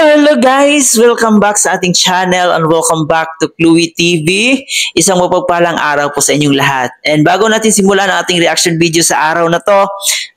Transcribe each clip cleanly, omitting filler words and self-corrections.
Hello guys! Welcome back sa ating channel and welcome back to Chloe TV. Isang mapagpalang araw po sa inyong lahat. And bago natin simulan ang ating reaction video sa araw na to,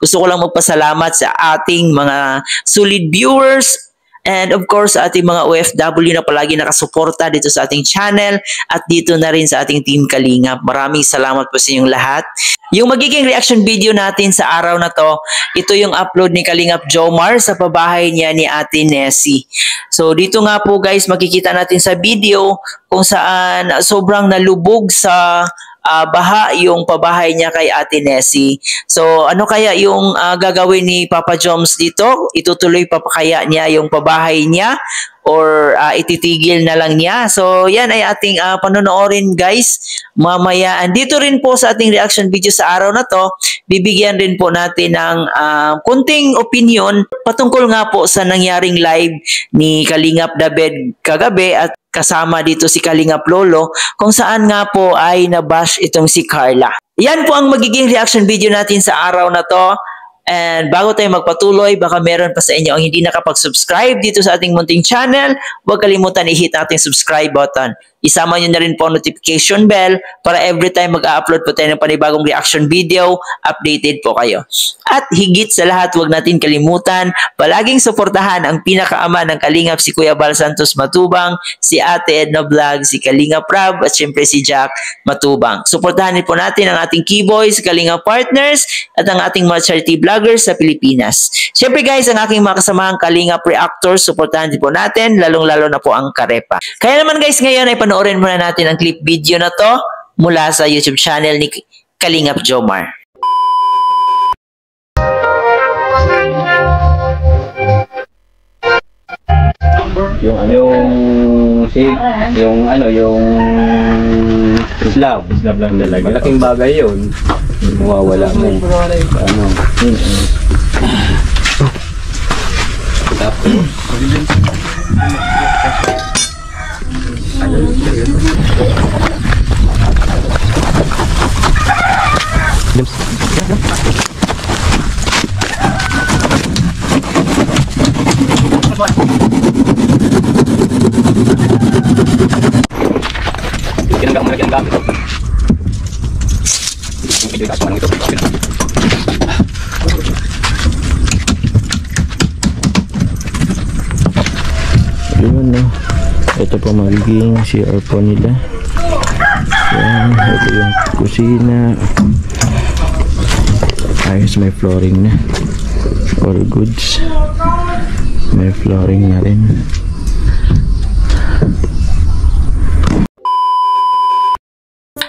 gusto ko lang magpasalamat sa ating mga solid viewers and of course sa ating mga OFW na palagi nakasuporta dito sa ating channel at dito na rin sa ating Team Kalingap. Maraming salamat po sa inyong lahat. Yung magiging reaction video natin sa araw na to, ito yung upload ni Kalingap Jomar sa pabahay niya ni Ate Nessie. So dito nga po guys, makikita natin sa video kung saan sobrang nalubog sa baha yung pabahay niya kay Ate Nessie. So ano kaya yung gagawin ni Papa Joms dito? Itutuloy pa kaya niya yung pabahay niya? Or ititigil na lang niya. So yan ay ating panonoorin guys mamaya. Dito rin po sa ating reaction video sa araw na to, bibigyan rin po natin ng kunting opinion patungkol nga po sa nangyaring live ni Kalingap David kagabi at kasama dito si Kalingap Lolo kung saan nga po ay nabash itong si Carla. Yan po ang magiging reaction video natin sa araw na to. And bago tayo magpatuloy, baka meron pa sa inyo ang hindi nakapag-subscribe dito sa ating munting channel, huwag kalimutan i-hit natin subscribe button. Isama nyo na rin po ang notification bell para every time mag-upload po tayo ng panibagong reaction video, updated po kayo. At higit sa lahat, huwag natin kalimutan, palaging suportahan ang pinakaama ng Kalingap, si Kuya Bal Santos Matubang, si Ate Edna Vlog, si Kalingap Rab, at syempre si Jack Matubang. Suportahan din po natin ang ating Keyboys, Kalingap Partners, at ang ating mga charity vloggers sa Pilipinas. Syempre guys, ang aking mga kasamahang Kalingap Reactors, suportahan din po natin, lalong-lalo na po ang Karepa. Kaya naman guys, ngayon ay panoorin muna natin ang clip video na to mula sa YouTube channel ni Kalingap Jomar. yung slab lang talaga. Malaking bagay yun. Mawawala mo. Ano? Ayun, no? Ito po magiging CR po nila. Yan, ito yung kusina. Ayos, may flooring na. All goods. May flooring na rin.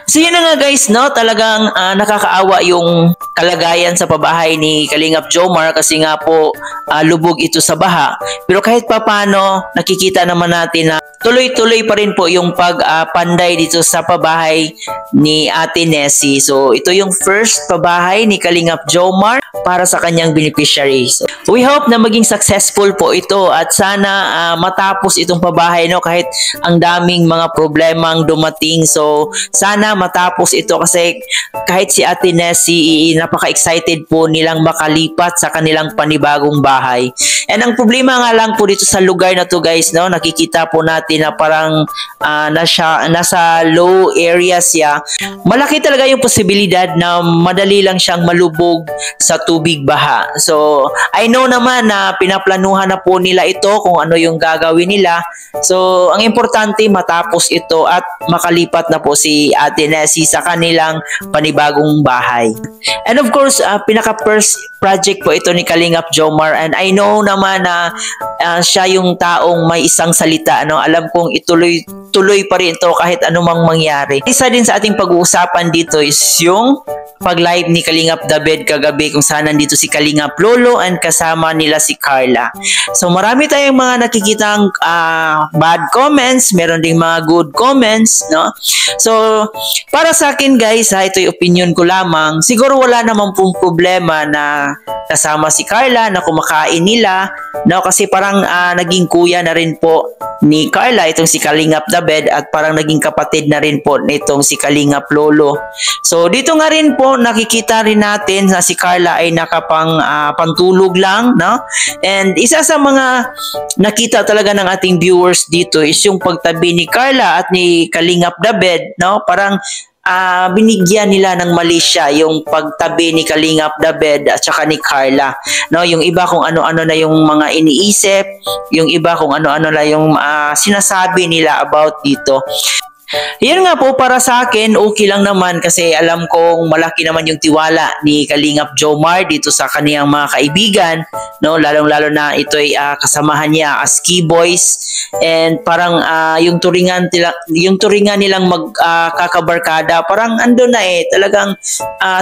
So yun na nga guys, no? Talagang nakakaawa yung kalagayan sa pabahay ni Kalingap Jomar kasi nga po lubog ito sa baha. Pero kahit papano, nakikita naman natin na tuloy-tuloy pa rin po yung pagpanday dito sa pabahay ni Ate Nessie. So ito yung first pabahay ni Kalingap Jomar para sa kanyang beneficiary. So, we hope na maging successful po ito at sana matapos itong pabahay, no? Kahit ang daming mga problemang dumating. So sana matapos ito kasi kahit si Ate Nessie, napaka-excited po nilang makalipat sa kanilang panibagong bahay. And ang problema nga lang po dito sa lugar na to guys, no? Nakikita po natin na parang nasa low area siya. Malaki talaga yung posibilidad na madali lang siyang malubog sa tubig baha. So I know naman na pinaplanuhan na po nila ito kung ano yung gagawin nila. So ang importante matapos ito at makalipat na po si Ate Nessie sa kanilang panibagong bahay. And of course, pinaka-first project po ito ni Kalingap Jomar and I know naman na siya yung taong may isang salita. Ano? Alam kong ituloy pa rin ito kahit anumang mangyari. Isa din sa ating pag-uusapan dito is yung pag-live ni Kalingap David kagabi kung saan nandito si Kalingap Lolo and kasama nila si Carla. So marami tayong mga nakikitang bad comments, meron ding mga good comments, no? So para sa akin guys, ito yung opinion ko lamang. Siguro wala namang pong problema na kasama si Carla na kumakain nila, no? Kasi parang naging kuya na rin po ni Carla itong si Kalingap David at parang naging kapatid na rin po nitong si Kalingap Lolo. So dito nga rin po Pero nakikita rin natin na si Carla ay pantulog lang, no? And isa sa mga nakita talaga ng ating viewers dito is yung pagtabi ni Carla at ni Kalingap David, no? Parang binigyan nila ng mali siya yung pagtabi ni Kalingap David at saka ni Carla, no? Yung iba kung ano-ano na yung mga iniisip, yung iba kung ano-ano na yung sinasabi nila about dito. Yan nga po, para sa akin okay lang naman kasi alam kong malaki naman yung tiwala ni Kalingap Jomar dito sa kaniyang mga kaibigan, no? Lalong-lalo na ito'y kasamahan niya as key boys, and parang yung turingan nilang magkakabarkada, parang ando na talagang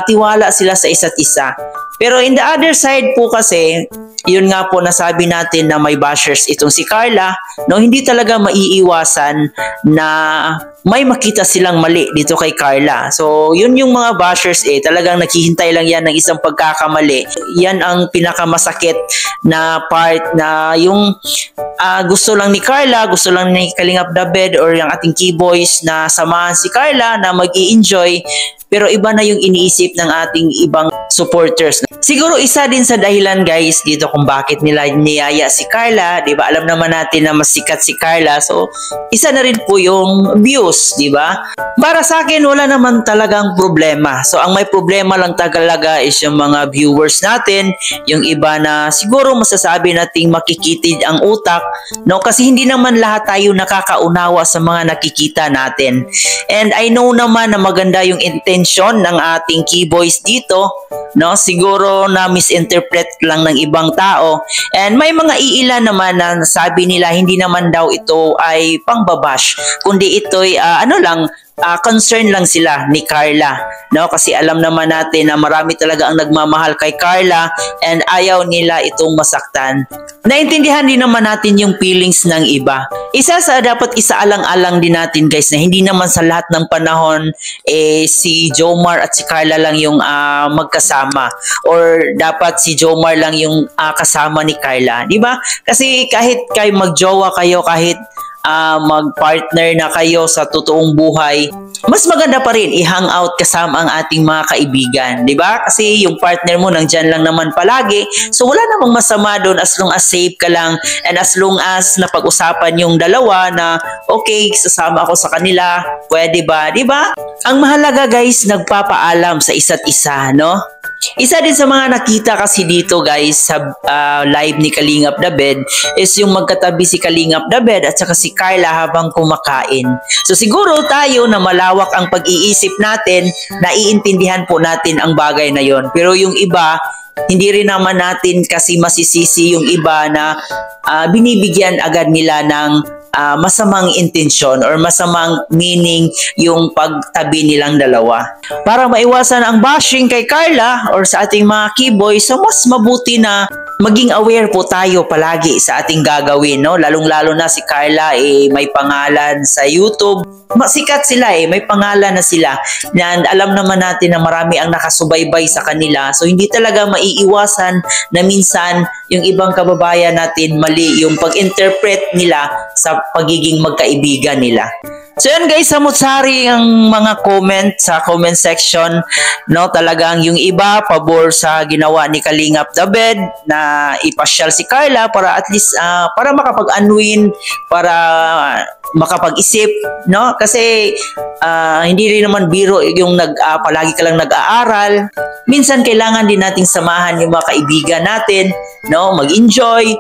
tiwala sila sa isa't isa. Pero in the other side po kasi, yun nga po nasabi natin na may bashers itong si Carla, no? Hindi talaga maiiwasan na may makita silang mali dito kay Carla. So, yun yung mga bashers talagang naghihintay lang yan ng isang pagkakamali. Yan ang pinakamasakit na part, na yung gusto lang ni Carla, gusto lang ni Kalingap David or yung ating key boys na samahan si Carla na mag-i-enjoy, pero iba na yung iniisip ng ating ibang supporters. Siguro isa din sa dahilan guys dito kung bakit nila niyaya si Carla, 'di ba? Alam naman natin na mas sikat si Carla. So, isa na rin po yung views, 'di ba? Para sa akin wala naman talagang problema. So, ang may problema lang talaga is yung mga viewers natin, yung iba na siguro masasabi nating makikitid ang utak, no? Kasi hindi naman lahat tayo nakakaunawa sa mga nakikita natin. And I know naman na maganda yung intention ng ating key boys dito, no? Siguro na misinterpret lang ng ibang tao, and may mga iilan naman na sabi nila hindi naman daw ito ay pangbabash, kundi ito'y concern lang sila ni Carla, no? Kasi alam naman natin na marami talaga ang nagmamahal kay Carla and ayaw nila itong masaktan. Naintindihan din naman natin yung feelings ng iba. Isa sa dapat isaalang-alang din natin guys, na hindi naman sa lahat ng panahon si Jomar at si Carla lang yung magkasama, or dapat si Jomar lang yung kasama ni Carla, di ba? Kasi kahit magjowa kayo, kahit mag-partner na kayo sa totoong buhay, mas maganda pa rin i-hangout kasama ang ating mga kaibigan, di ba? Kasi yung partner mo nandyan lang naman palagi, so wala namang masama doon as long as safe ka lang, and as long as napag-usapan yung dalawa na okay, sasama ako sa kanila, pwede ba? Di ba? Ang mahalaga guys, nagpapaalam sa isa't isa, no? Isa din sa mga nakita kasi dito guys sa live ni Kalingap David is yung magkatabi si Kalingap David at saka si Carla habang kumakain. So siguro tayo na malawak ang pag-iisip natin, naiintindihan po natin ang bagay na yon. Pero yung iba, hindi rin naman natin kasi masisisi yung iba na binibigyan agad nila ng masamang intensyon or masamang meaning yung pagtabi nilang dalawa. Para maiwasan ang bashing kay Carla or sa ating mga keyboys, so mas mabuti na maging aware po tayo palagi sa ating gagawin, no? Lalong-lalo na si Carla may pangalan sa YouTube. Masikat sila may pangalan na sila. And alam naman natin na marami ang nakasubaybay sa kanila. So hindi talaga maiiwasan na minsan yung ibang kababayan natin mali yung pag-interpret nila sa pagiging magkaibigan nila. So yan guys, samut-sari ang mga comment sa comment section, no? Talagang yung iba pabor sa ginawa ni Kalingap David na ipasyal si Carla para at least para makapag-unwind, para makapag-isip, no? Kasi hindi rin naman biro yung palagi ka lang nag-aaral. Minsan kailangan din nating samahan yung mga kaibigan natin, no? Mag-enjoy.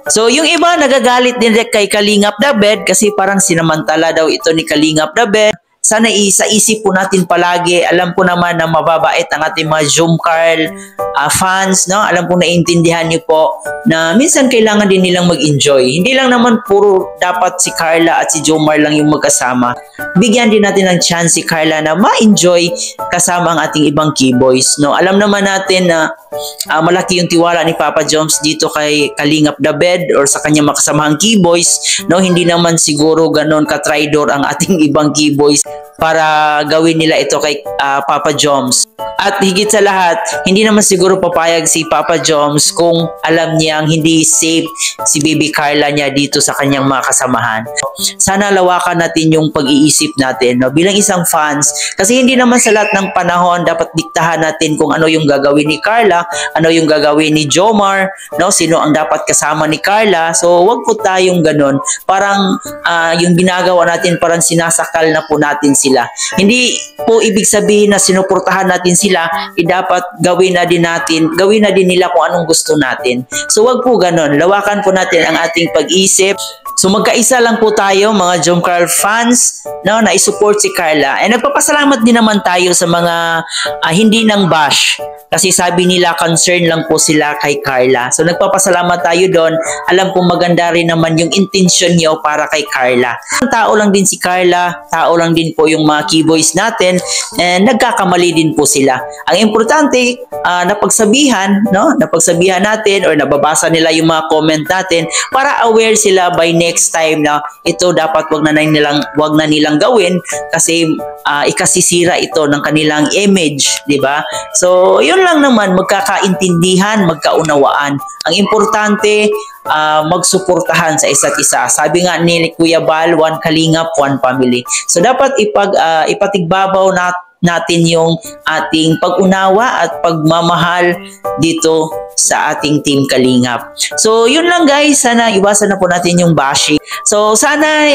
So, yung iba nagagalit din kay Kalingap David kasi parang sinamantala daw ito ni Kalingap David. Sana sa isip po natin palagi, alam ko naman na mababait ang ating mga Jomcar fans, no? Alam ko naiintindihan niyo po na minsan kailangan din nilang mag-enjoy. Hindi lang naman puro dapat si Carla at si Jomar lang yung magkasama. Bigyan din natin ng chance si Carla na ma-enjoy kasama ang ating ibang keyboys, no? Alam naman natin na malaki yung tiwala ni Papa Joms dito kay Kalingap David or sa kanyang makasamahang keyboys, no? Hindi naman siguro ganon ka-tridor ang ating ibang keyboys. para gawin nila ito kay Papa Joms. At higit sa lahat, hindi naman siguro papayag si Papa Joms kung alam niyang hindi safe si Baby Carla niya dito sa kanyang mga kasamahan. Sana lawakan natin yung pag-iisip natin, no? Bilang isang fans, kasi hindi naman sa lahat ng panahon dapat diktahan natin kung ano yung gagawin ni Carla, ano yung gagawin ni Jomar, no? Sino ang dapat kasama ni Carla. So wag po tayong ganun. Parang yung ginagawa natin parang sinasakal na po natin sila. Hindi po ibig sabihin na sinuportahan natin sila, dapat gawin na din nila kung anong gusto natin. So wag po ganun. Lawakan po natin ang ating pag-isip. So magkaisa lang po tayo mga Jom Carl fans, no, na i-support si Carla. And nagpapasalamat din naman tayo sa mga hindi nang bash. Kasi sabi nila concern lang po sila kay Carla. So nagpapasalamat tayo doon. Alam kong maganda rin naman yung intention niyo para kay Carla. Tao lang din si Carla, tao lang din po yung mga keyboys natin, and nagkakamali din po sila. Ang importante, napagsabihan, no? Napagsabihan natin or nababasa nila yung mga comment natin para aware sila by next time na ito dapat wag na nilang gawin kasi ikasisira ito ng kanilang image, di ba? So, yun lang naman, magkakaintindihan, magkaunawaan. Ang importante, magsuportahan sa isa't isa. Sabi nga ni Kuya Bal, one kalingap, one family. So, dapat ipatigbabaw natin yung ating pag-unawa at pagmamahal dito sa ating Team Kalingap. So, yun lang guys. Sana iwasan na po natin yung bashing. So, sana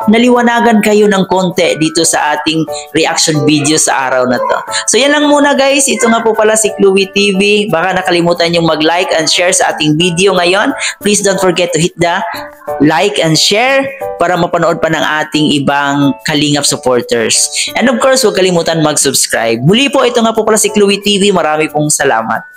naliwanagan kayo ng konti dito sa ating reaction video sa araw na to. So, yan lang muna guys. Ito nga po pala si Chloe TV. Baka nakalimutan yung mag-like and share sa ating video ngayon. Please don't forget to hit the like and share para mapanood pa ng ating ibang Kalingap supporters. And of course, huwag kalimutan mag-subscribe. Muli po, ito nga po pala si Chloe TV. Marami pong salamat.